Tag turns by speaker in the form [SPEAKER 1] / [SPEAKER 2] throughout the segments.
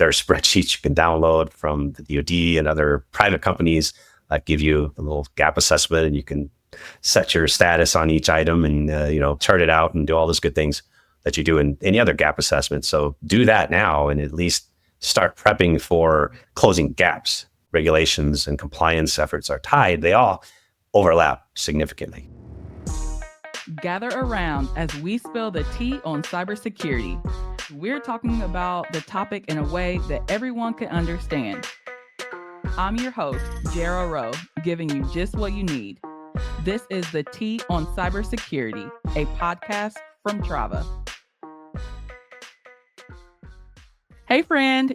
[SPEAKER 1] There are spreadsheets you can download from the DoD and other private companies that give you a little gap assessment, and you can set your status on each item and chart it out and do all those good things that you do in any other gap assessment. So do that now and at least start prepping for closing gaps. Regulations and compliance efforts are tied. They all overlap significantly.
[SPEAKER 2] Gather around as we spill the tea on cybersecurity. We're talking about the topic in a way that everyone can understand. I'm your host, Jara Rowe, giving you just what you need. This is the Tea on Cybersecurity, a podcast from Trava. Hey friend,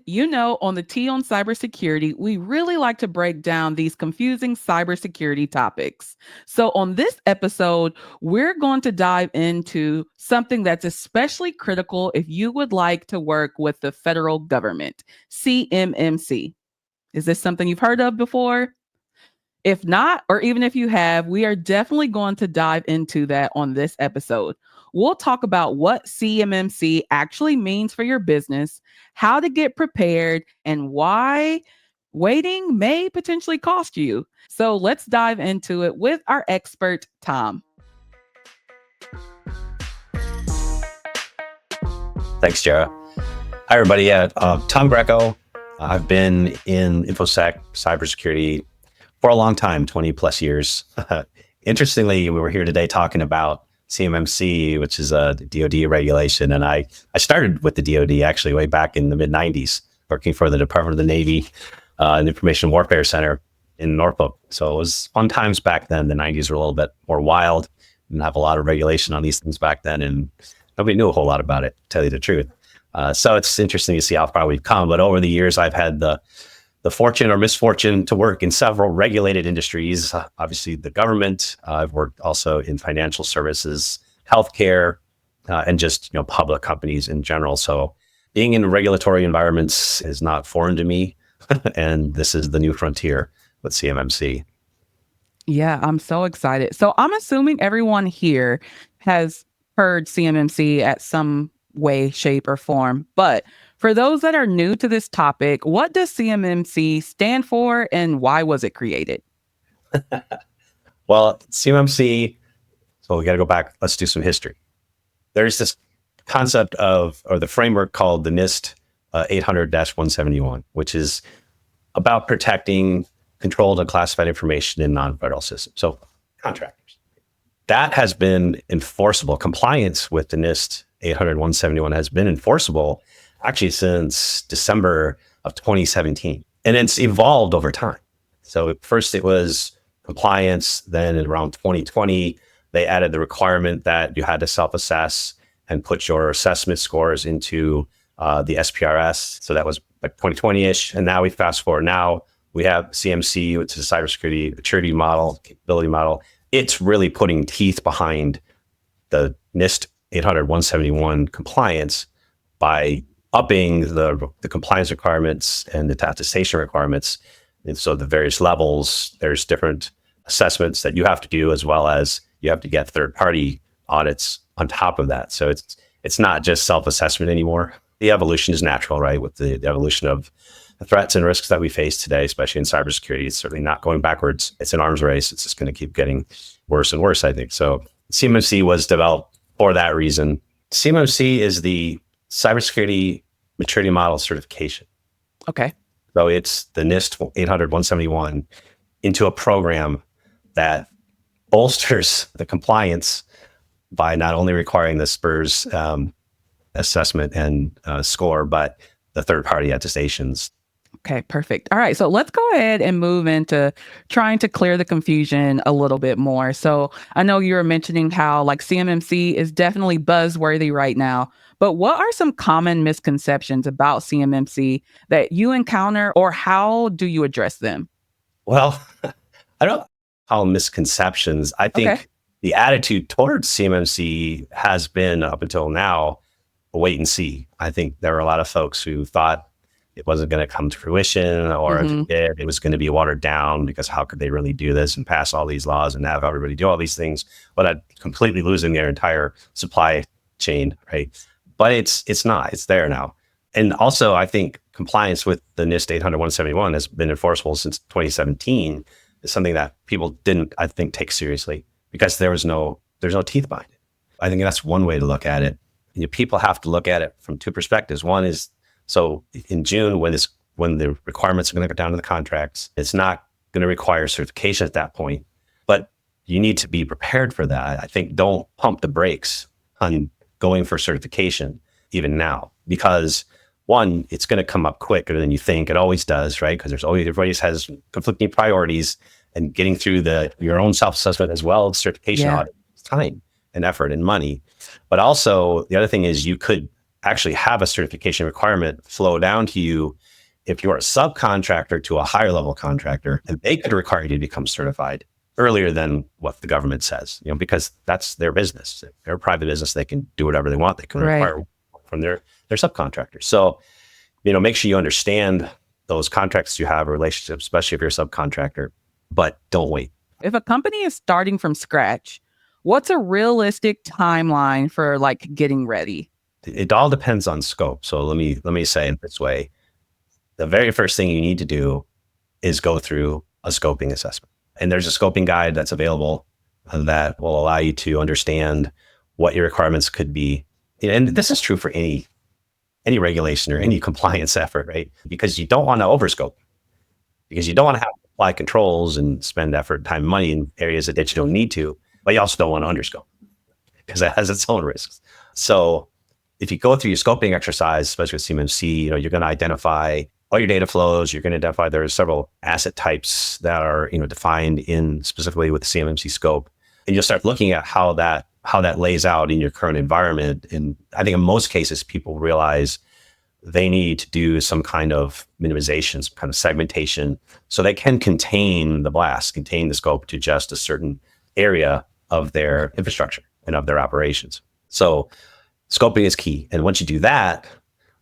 [SPEAKER 2] on the Tea on Cybersecurity, we really like to break down these confusing cybersecurity topics. So on this episode, we're going to dive into something that's especially critical if you would like to work with the federal government, CMMC. Is this something you've heard of before? If not, or even if you have, we are definitely going to dive into that on this episode. We'll talk about what CMMC actually means for your business, how to get prepared, and why waiting may potentially cost you. So let's dive into it with our expert, Tom.
[SPEAKER 1] Thanks, Jara. Hi, everybody. Tom Greco. I've been in InfoSec cybersecurity for a long time, 20 plus years. Interestingly, we were here today talking about CMMC, which is a DoD regulation. And I started with the DoD actually way back in the mid 90s, working for the Department of the Navy and Information Warfare Center in Norfolk. So it was fun times back then. The 90s were a little bit more wild. Didn't have a lot of regulation on these things back then. And nobody knew a whole lot about it, to tell you the truth. So it's interesting to see how far we've come. But over the years, I've had the fortune or misfortune to work in several regulated industries, obviously the government. I've worked also in financial services, healthcare, and just public companies in general. So being in regulatory environments is not foreign to me. And this is the new frontier with CMMC.
[SPEAKER 2] Yeah, I'm so excited. So I'm assuming everyone here has heard CMMC at some way, shape, or form. But for those that are new to this topic, what does CMMC stand for and why was it created?
[SPEAKER 1] Well, CMMC, so we got to go back. Let's do some history. There's this concept or the framework called the NIST 800-171, which is about protecting controlled unclassified information in non-federal systems. So contractors. That has been enforceable. Compliance with the NIST 800-171 has been enforceable actually since December of 2017. And it's evolved over time. So first it was compliance, then around 2020, they added the requirement that you had to self-assess and put your assessment scores into the SPRS. So that was like 2020-ish. And now we fast forward. Now we have CMC, which is a cybersecurity maturity model, capability model. It's really putting teeth behind the NIST 800-171 compliance by upping the compliance requirements and the attestation requirements. And so the various levels, there's different assessments that you have to do, as well as you have to get third-party audits on top of that. So it's not just self-assessment anymore. The evolution is natural, right? With the evolution of the threats and risks that we face today, especially in cybersecurity, it's certainly not going backwards. It's an arms race. It's just going to keep getting worse and worse, I think. So CMMC was developed for that reason. CMMC is the Cybersecurity Maturity Model Certification.
[SPEAKER 2] Okay.
[SPEAKER 1] So it's the NIST 800-171 into a program that bolsters the compliance by not only requiring the SPRS assessment and score, but the third-party attestations.
[SPEAKER 2] Okay, perfect. All right, so let's go ahead and move into trying to clear the confusion a little bit more. So I know you were mentioning how CMMC is definitely buzzworthy right now, but what are some common misconceptions about CMMC that you encounter, or how do you address them?
[SPEAKER 1] Well, I don't call them misconceptions. I think the attitude towards CMMC has been, up until now, a wait and see. I think there were a lot of folks who thought it wasn't going to come to fruition, or if it did, it was going to be watered down, because how could they really do this and pass all these laws and have everybody do all these things without completely losing their entire supply chain, right? But it's not. It's there now. And also, I think compliance with the NIST 800-171 has been enforceable since 2017 is something that people didn't, I think, take seriously because there's no teeth behind it. I think that's one way to look at it. People have to look at it from two perspectives. One is, so in June, when the requirements are going to go down to the contracts, it's not going to require certification at that point, but you need to be prepared for that. I think don't pump the brakes on going for certification even now, because one, it's going to come up quicker than you think. It always does, right? Because everybody has conflicting priorities, and getting through your own self-assessment as well as certification audit is time and effort and money. But also the other thing is you could actually have a certification requirement flow down to you if you're a subcontractor to a higher level contractor, and they could require you to become certified earlier than what the government says, because that's their business. If they're a private business, they can do whatever they want. They can require from their subcontractors. So, make sure you understand those contracts you have, relationships, especially if you're a subcontractor, but don't wait.
[SPEAKER 2] If a company is starting from scratch, what's a realistic timeline for getting ready?
[SPEAKER 1] It all depends on scope. So let me say it this way. The very first thing you need to do is go through a scoping assessment. And there's a scoping guide that's available that will allow you to understand what your requirements could be. And this is true for any regulation or any compliance effort, right? Because you don't want to overscope, because you don't want to have to apply controls and spend effort, time, money in areas that you don't need to, but you also don't want to underscope because that has its own risks. So if you go through your scoping exercise, especially with CMMC, you're going to identify all your data flows. You're going to identify there are several asset types that are, defined in specifically with the CMMC scope. And you'll start looking at how that lays out in your current environment. And I think in most cases, people realize they need to do some kind of minimization, some kind of segmentation, so they can contain the scope to just a certain area of their infrastructure and of their operations. So scoping is key. And once you do that,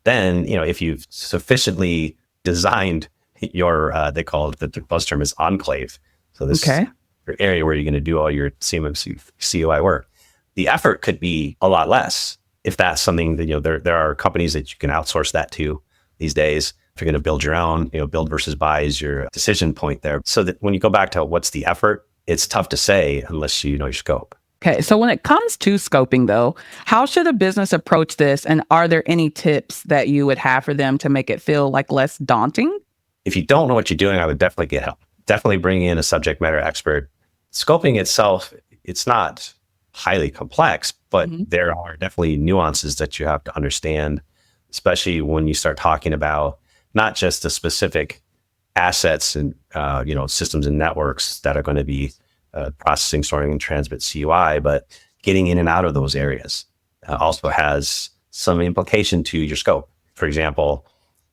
[SPEAKER 1] then, if you've sufficiently designed your, they call it, the buzz term is enclave. So this is your area where you're going to do all your CMMC COI work. The effort could be a lot less if that's something that, there are companies that you can outsource that to these days. If you're going to build your own, build versus buy is your decision point there. So that when you go back to what's the effort, it's tough to say unless you know your scope.
[SPEAKER 2] Okay, so when it comes to scoping, though, how should a business approach this? And are there any tips that you would have for them to make it feel less daunting?
[SPEAKER 1] If you don't know what you're doing, I would definitely get help. Definitely bring in a subject matter expert. Scoping itself, it's not highly complex, but there are definitely nuances that you have to understand, especially when you start talking about not just the specific assets and systems and networks that are going to be processing, storing, and transmit CUI, but getting in and out of those areas also has some implication to your scope. For example,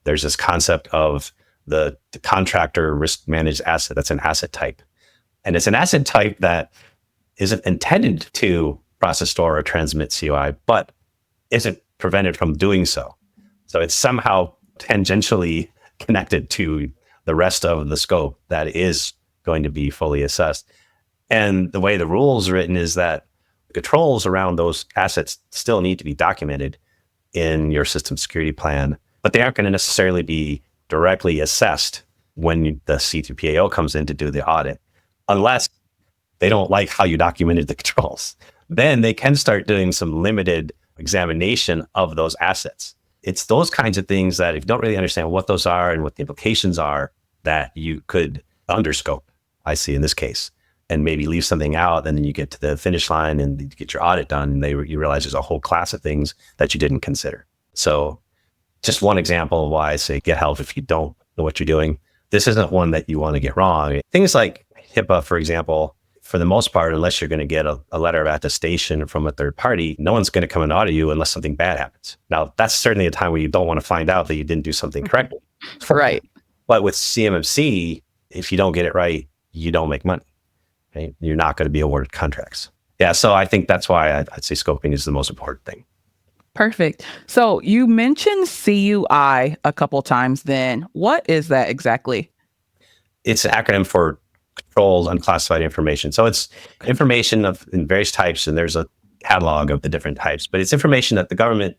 [SPEAKER 1] there's this concept of the contractor risk managed asset. That's an asset type. And it's an asset type that isn't intended to process, store, or transmit CUI, but isn't prevented from doing so. So it's somehow tangentially connected to the rest of the scope that is going to be fully assessed. And the way the rules are written is that controls around those assets still need to be documented in your system security plan, but they aren't going to necessarily be directly assessed when the C3PAO comes in to do the audit, unless they don't like how you documented the controls. Then they can start doing some limited examination of those assets. It's those kinds of things that if you don't really understand what those are and what the implications are, that you could underscope, I see in this case, and maybe leave something out, and then you get to the finish line and you get your audit done, and you realize there's a whole class of things that you didn't consider. So just one example of why I say get help if you don't know what you're doing. This isn't one that you want to get wrong. Things like HIPAA, for example, for the most part, unless you're going to get a letter of attestation from a third party, no one's going to come and audit you unless something bad happens. Now, that's certainly a time where you don't want to find out that you didn't do something correctly.
[SPEAKER 2] Right.
[SPEAKER 1] But with CMMC, if you don't get it right, you don't make money. Right? You're not going to be awarded contracts. Yeah, so I think that's why I'd say scoping is the most important thing.
[SPEAKER 2] Perfect. So you mentioned CUI a couple times then. What is that exactly?
[SPEAKER 1] It's an acronym for Controlled Unclassified Information. So it's information in various types, and there's a catalog of the different types, but it's information that the government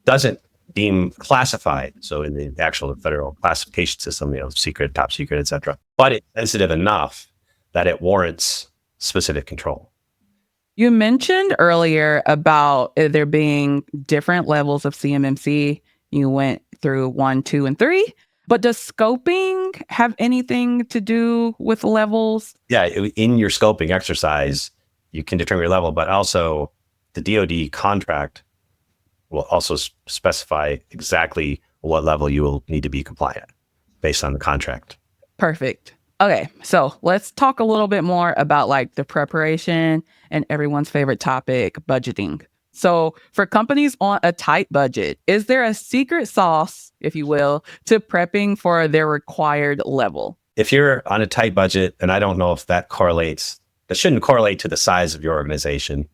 [SPEAKER 1] doesn't deemed classified. So in the actual federal classification system, secret, top secret, etc. But it's sensitive enough that it warrants specific control.
[SPEAKER 2] You mentioned earlier about there being different levels of CMMC. You went through 1, 2, and 3. But does scoping have anything to do with levels?
[SPEAKER 1] Yeah, in your scoping exercise, you can determine your level, but also the DoD contract will also specify exactly what level you will need to be compliant based on the contract.
[SPEAKER 2] Perfect. Okay, so let's talk a little bit more about like the preparation and everyone's favorite topic, budgeting. So for companies on a tight budget, is there a secret sauce, if you will, to prepping for their required level?
[SPEAKER 1] If you're on a tight budget, and I don't know if that shouldn't correlate to the size of your organization,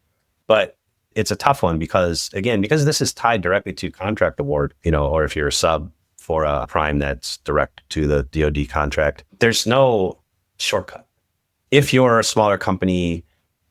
[SPEAKER 1] but it's a tough one because this is tied directly to contract award, or if you're a sub for a prime that's direct to the DoD contract, there's no shortcut. If you're a smaller company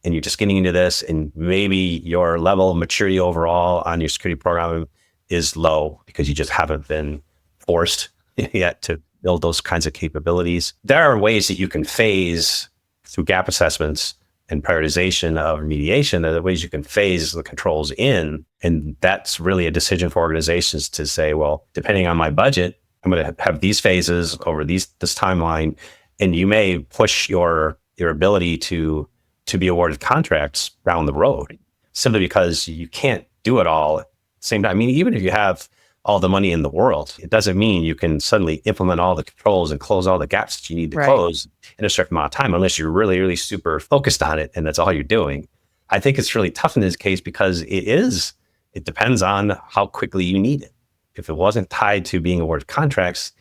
[SPEAKER 1] and you're just getting into this and maybe your level of maturity overall on your security program is low because you just haven't been forced yet to build those kinds of capabilities, there are ways that you can phase through gap assessments and prioritization of remediation. There are ways you can phase the controls in. And that's really a decision for organizations to say, well, depending on my budget, I'm going to have these phases over this timeline. And you may push your ability to be awarded contracts down the road simply because you can't do it all at the same time. I mean, even if you have all the money in the world, it doesn't mean you can suddenly implement all the controls and close all the gaps that you need to close in a certain amount of time, unless you're really, really super focused on it and that's all you're doing. I think it's really tough in this case because it depends on how quickly you need it. If it wasn't tied to being awarded contracts,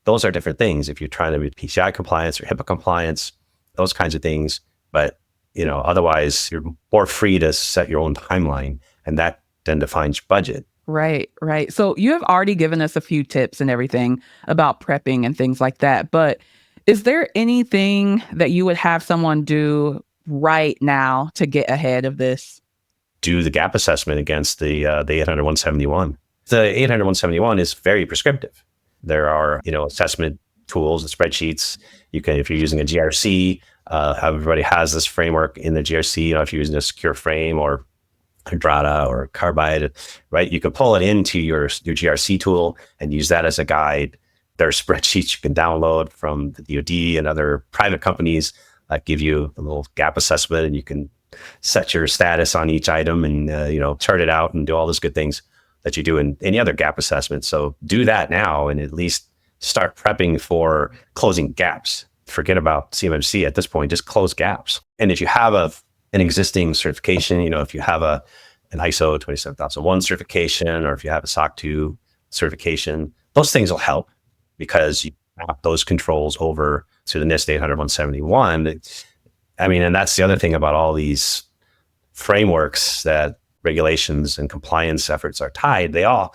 [SPEAKER 1] those are different things. If you're trying to be PCI compliance or HIPAA compliance, those kinds of things. But otherwise you're more free to set your own timeline, and that then defines your budget.
[SPEAKER 2] Right. So you have already given us a few tips and everything about prepping and things like that. But is there anything that you would have someone do right now to get ahead of this?
[SPEAKER 1] Do the gap assessment against the 800-171. The 800-171 is very prescriptive. There are, assessment tools and spreadsheets. You can, if you're using a GRC, everybody has this framework in the GRC. If you're using a secure frame or Drata or Carbide, right? You can pull it into your GRC tool and use that as a guide. There are spreadsheets you can download from the DoD and other private companies that give you a little gap assessment, and you can set your status on each item and chart it out and do all those good things that you do in any other gap assessment. So do that now and at least start prepping for closing gaps. Forget about CMMC at this point, just close gaps. And if you have an existing certification, if you have an ISO 27001 certification, or if you have a SOC 2 certification, those things will help because you map those controls over to the NIST 800-171. I mean, and that's the other thing about all these frameworks that regulations and compliance efforts are tied, they all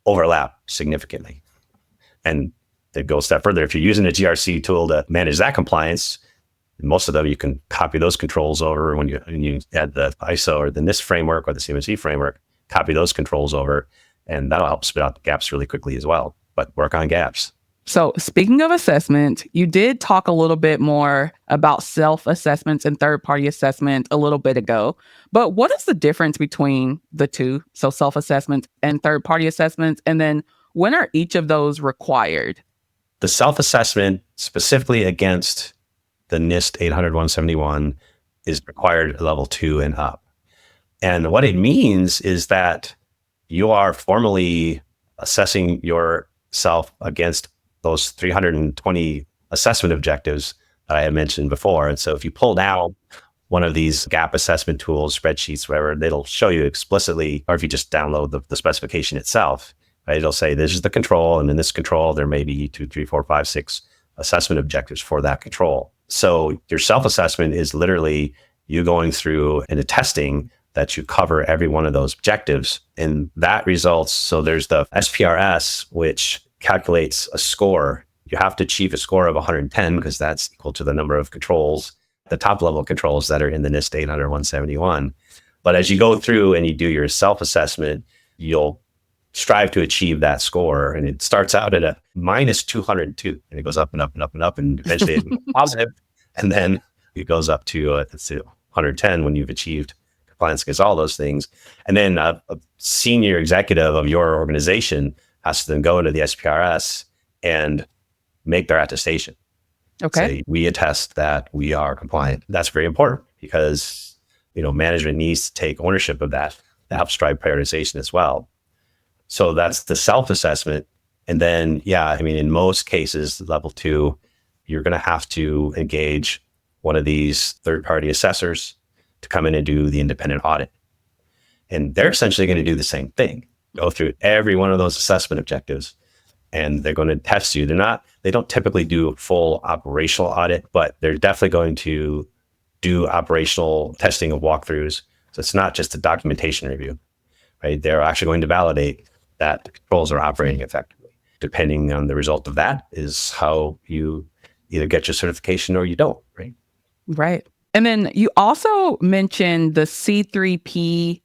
[SPEAKER 1] overlap significantly. And to go a step further, if you're using a GRC tool to manage that compliance, most of them, you can copy those controls over when you add the ISO or the NIST framework or the CMMC framework, copy those controls over, and that'll help spit out the gaps really quickly as well. But work on gaps.
[SPEAKER 2] So speaking of assessment, you did talk a little bit more about self-assessments and third-party assessment a little bit ago. But what is the difference between the two? So self-assessments and third-party assessments, and then when are each of those required?
[SPEAKER 1] The self-assessment specifically against the NIST 800-171 is required at level 2 and up. And what it means is that you are formally assessing yourself against those 320 assessment objectives that I had mentioned before. And so if you pull down one of these gap assessment tools, spreadsheets, whatever, it'll show you explicitly, or if you just download the specification itself, right, it'll say this is the control, and in this control, there may be 2, 3, 4, 5, 6 assessment objectives for that control. So your self-assessment is literally you going through and attesting that you cover every one of those objectives. And that results, so there's the SPRS, which calculates a score. You have to achieve a score of 110 because that's equal to the number of controls, the top level controls that are in the NIST 800-171. But as you go through and you do your self-assessment, you'll strive to achieve that score. And it starts out at a minus 202, and it goes up and up and up and up, and eventually it's positive. And then it goes up to 110 when you've achieved compliance against all those things. And then a senior executive of your organization has to then go into the SPRS and make their attestation.
[SPEAKER 2] Okay.
[SPEAKER 1] Say, we attest that we are compliant. That's very important because, management needs to take ownership of that. That helps drive prioritization as well. So that's the self-assessment. And then, in most cases, level 2, you're going to have to engage one of these third-party assessors to come in and do the independent audit. And they're essentially going to do the same thing, go through every one of those assessment objectives, and they're going to test you. They don't typically do a full operational audit, but they're definitely going to do operational testing of walkthroughs. So it's not just a documentation review, right? They're actually going to validate that the controls are operating effectively. Depending on the result of that is how you either get your certification or you don't, right?
[SPEAKER 2] Right. And then you also mentioned the C3PAOs.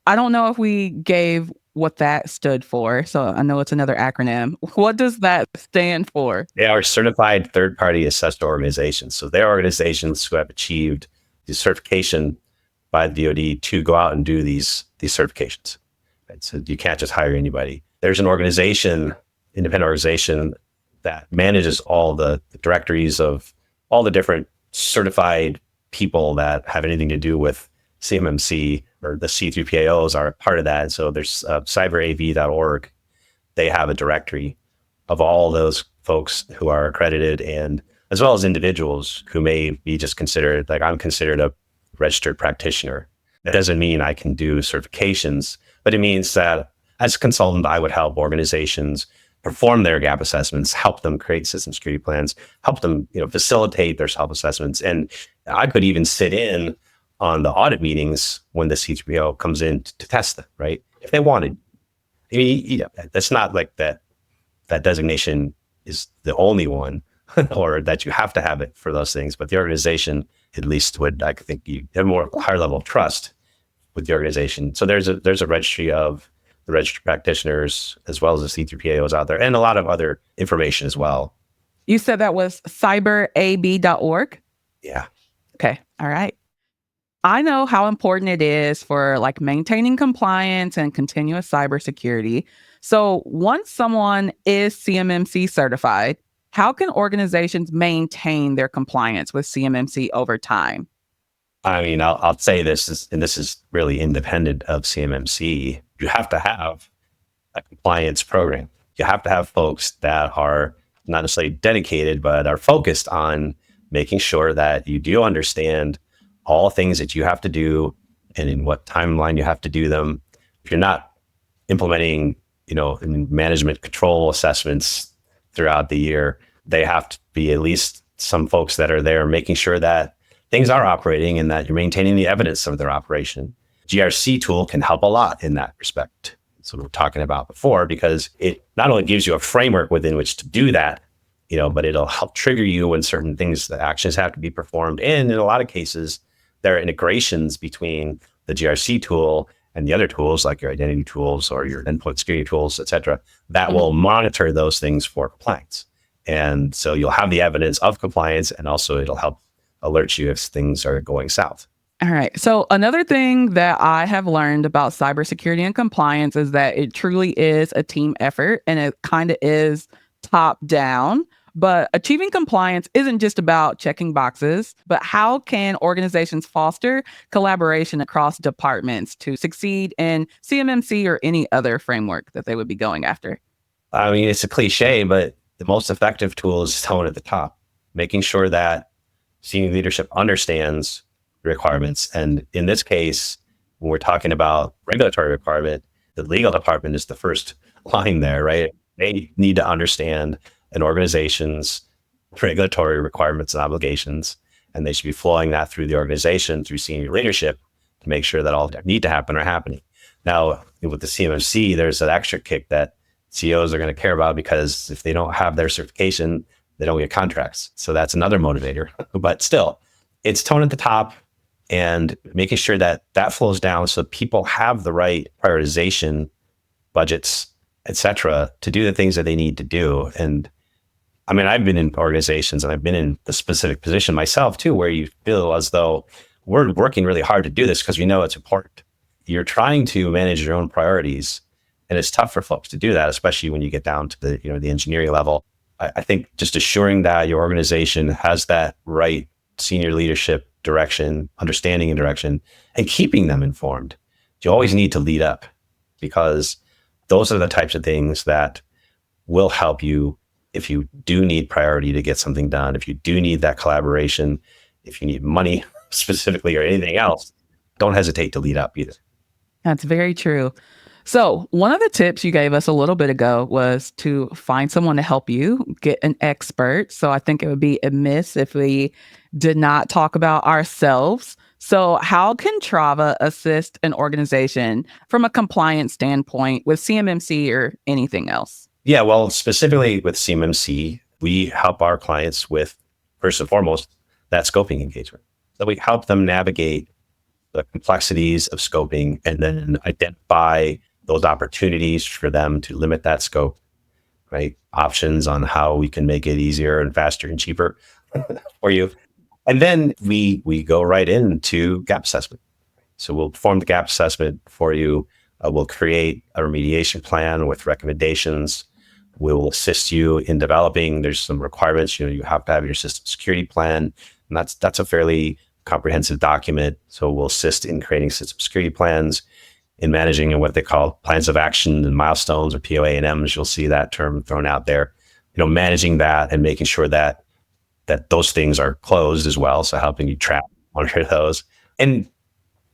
[SPEAKER 2] I don't know if we gave what that stood for. So I know it's another acronym. What does that stand for?
[SPEAKER 1] They are certified third-party assessed organizations. So they're organizations who have achieved the certification by the DoD to go out and do these certifications. Right? So you can't just hire anybody. There's an organization, independent organization, that manages all the directories of all the different certified people that have anything to do with CMMC, or the C3PAOs are part of that. So there's cyberav.org. They have a directory of all those folks who are accredited, and as well as individuals who may be just considered, like I'm considered a registered practitioner. That doesn't mean I can do certifications, but it means that as a consultant, I would help organizations perform their gap assessments, help them create system security plans, help them, facilitate their self-assessments. And I could even sit in on the audit meetings when the C3PAO comes in to test them, right? If they wanted. That's not like that designation is the only one or that you have to have it for those things, but the organization at least would, I think, you have more higher level of trust with the organization. So there's a registry of the registered practitioners as well as the C3PAOs out there, and a lot of other information as well.
[SPEAKER 2] You said that was cyberav.org?
[SPEAKER 1] Yeah.
[SPEAKER 2] Okay. All right. I know how important it is for maintaining compliance and continuous cybersecurity. So once someone is CMMC certified, how can organizations maintain their compliance with CMMC over time?
[SPEAKER 1] I'll say this is really independent of CMMC. You have to have a compliance program. You have to have folks that are not necessarily dedicated, but are focused on making sure that you do understand all things that you have to do and in what timeline you have to do them. If you're not implementing, management control assessments throughout the year, they have to be at least some folks that are there making sure that things are operating and that you're maintaining the evidence of their operation. GRC tool can help a lot in that respect. That's what we were talking about before, because it not only gives you a framework within which to do that, but it'll help trigger you when certain things, the actions have to be performed. And in a lot of cases, there are integrations between the GRC tool and the other tools like your identity tools or your endpoint security tools, et cetera, that will monitor those things for compliance. And so you'll have the evidence of compliance, and also it'll help alert you if things are going south.
[SPEAKER 2] All right. So another thing that I have learned about cybersecurity and compliance is that it truly is a team effort, and it kind of is top down. But achieving compliance isn't just about checking boxes, but how can organizations foster collaboration across departments to succeed in CMMC or any other framework that they would be going after?
[SPEAKER 1] It's a cliche, but the most effective tool is tone at the top, making sure that senior leadership understands the requirements. And in this case, when we're talking about regulatory requirement, the legal department is the first line there, right? They need to understand an organization's regulatory requirements and obligations, and they should be flowing that through the organization, through senior leadership, to make sure that all that need to happen are happening. Now, with the CMMC, there's an extra kick that CEOs are going to care about, because if they don't have their certification, they don't get contracts. So that's another motivator. But still, it's tone at the top, and making sure that that flows down so people have the right prioritization, budgets, etc., to do the things that they need to do. And I mean, I've been in organizations and I've been in the specific position myself too, where you feel as though we're working really hard to do this because we know it's important. You're trying to manage your own priorities, and it's tough for folks to do that, especially when you get down to the engineering level. I think just assuring that your organization has that right senior leadership direction, understanding and direction, and keeping them informed. You always need to lead up, because those are the types of things that will help you if you do need priority to get something done, if you do need that collaboration, if you need money specifically or anything else. Don't hesitate to lead up either.
[SPEAKER 2] That's very true. So one of the tips you gave us a little bit ago was to find someone to help you get an expert. So I think it would be amiss if we did not talk about ourselves. So how can Trava assist an organization from a compliance standpoint with CMMC or anything else?
[SPEAKER 1] Yeah, well, specifically with CMMC, we help our clients with, first and foremost, that scoping engagement. So we help them navigate the complexities of scoping and then identify those opportunities for them to limit that scope, right? Options on how we can make it easier and faster and cheaper for you. And then we go right into gap assessment. So we'll perform the gap assessment for you. We'll create a remediation plan with recommendations. We'll assist you in developing. There's some requirements. You have to have your system security plan, and that's a fairly comprehensive document. So we'll assist in creating system security plans, in managing what they call plans of action and milestones, or POA and M's. You'll see that term thrown out there. Managing that and making sure that those things are closed as well. So helping you track, monitor those, and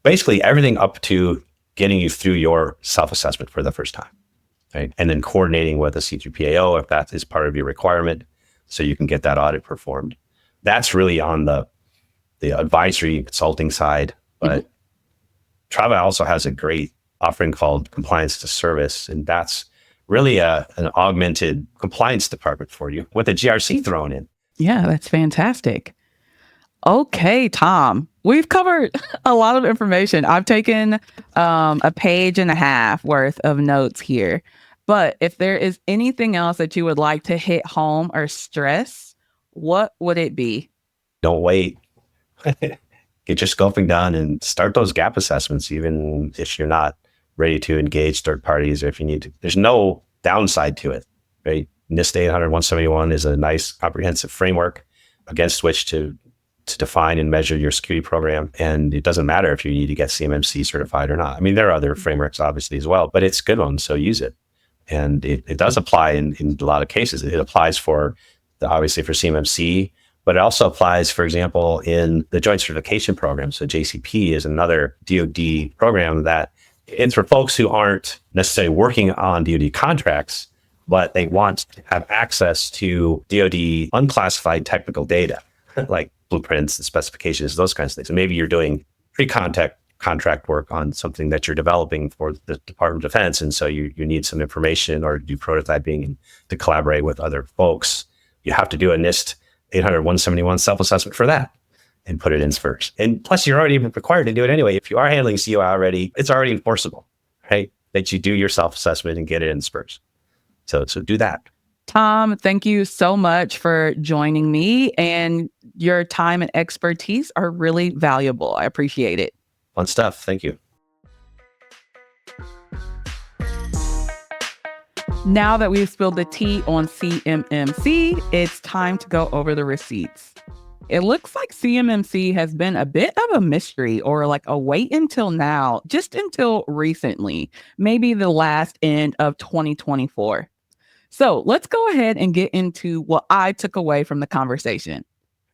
[SPEAKER 1] basically everything up to getting you through your self-assessment for the first time, right? And then coordinating with a C3PAO if that is part of your requirement, so you can get that audit performed. That's really on the advisory consulting side, but Trava also has a great offering called Compliance as a Service, and that's really an augmented compliance department for you with a GRC thrown in.
[SPEAKER 2] Yeah, that's fantastic. Okay, Tom, we've covered a lot of information. I've taken a page and a half worth of notes here, but if there is anything else that you would like to hit home or stress, what would it be?
[SPEAKER 1] Don't wait. Get your scoping done and start those gap assessments, even if you're not ready to engage third parties, or if you need to. There's no downside to it, right? NIST 800-171 is a nice comprehensive framework against which to define and measure your security program. And it doesn't matter if you need to get CMMC certified or not. I mean, there are other frameworks obviously as well, but it's a good one, so use it. And it does apply in a lot of cases. It applies obviously for CMMC, but it also applies, for example, in the Joint Certification Program. So JCP is another DoD program that it's for folks who aren't necessarily working on DoD contracts, but they want to have access to DoD unclassified technical data, like blueprints and specifications, those kinds of things. And maybe you're doing contract work on something that you're developing for the Department of Defense. And so you need some information or do prototyping and to collaborate with other folks. You have to do a NIST 800-171 self-assessment for that and put it in first. And plus, you're already required to do it anyway. If you are handling COI already, it's already enforceable, right? That you do your self-assessment and get it in SPURS. So do that.
[SPEAKER 2] Tom, thank you so much for joining me, and your time and expertise are really valuable. I appreciate it.
[SPEAKER 1] Fun stuff. Thank you.
[SPEAKER 2] Now that we've spilled the tea on CMMC, it's time to go over the receipts. It looks like CMMC has been a bit of a mystery, or like a wait until now, just until recently, maybe the last end of 2024. So let's go ahead and get into what I took away from the conversation.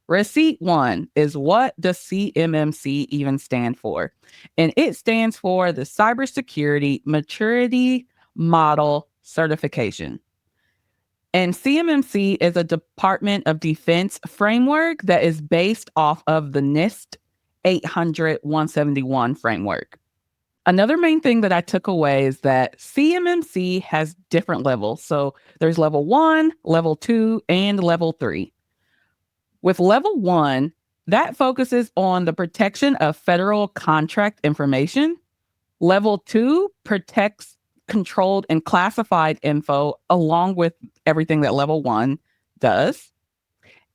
[SPEAKER 2] Receipt 1 is, what does CMMC even stand for? And it stands for the Cybersecurity Maturity Model Certification. And CMMC is a Department of Defense framework that is based off of the NIST 800-171 framework. Another main thing that I took away is that CMMC has different levels. So there's level 1, level 2, and level 3. With level 1, That focuses on the protection of federal contract information. Level 2 protects controlled and classified info along with everything that level 1 does.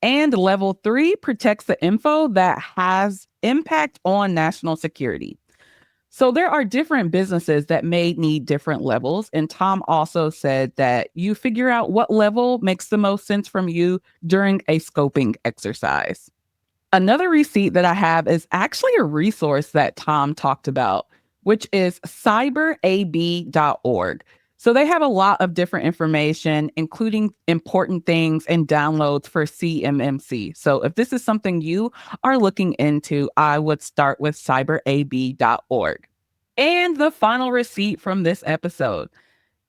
[SPEAKER 2] And level 3 protects the info that has impact on national security. So there are different businesses that may need different levels. And Tom also said that you figure out what level makes the most sense from you during a scoping exercise. Another receipt that I have is actually a resource that Tom talked about, which is cyberab.org. So they have a lot of different information, including important things and downloads for CMMC. So if this is something you are looking into, I would start with cyberab.org. And the final receipt from this episode.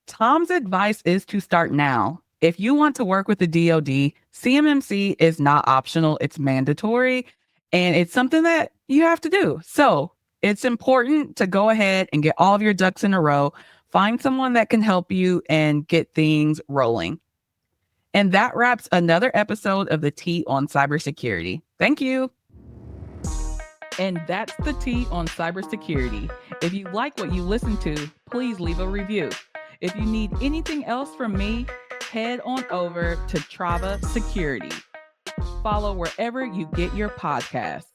[SPEAKER 2] Tom's advice is to start now. If you want to work with the DoD, CMMC is not optional, it's mandatory, and it's something that you have to do. So it's important to go ahead and get all of your ducks in a row, find someone that can help you, and get things rolling. And that wraps another episode of the T on Cybersecurity. Thank you. And that's the T on Cybersecurity. If you like what you listen to, please leave a review. If you need anything else from me, head on over to Trava Security. Follow wherever you get your podcasts.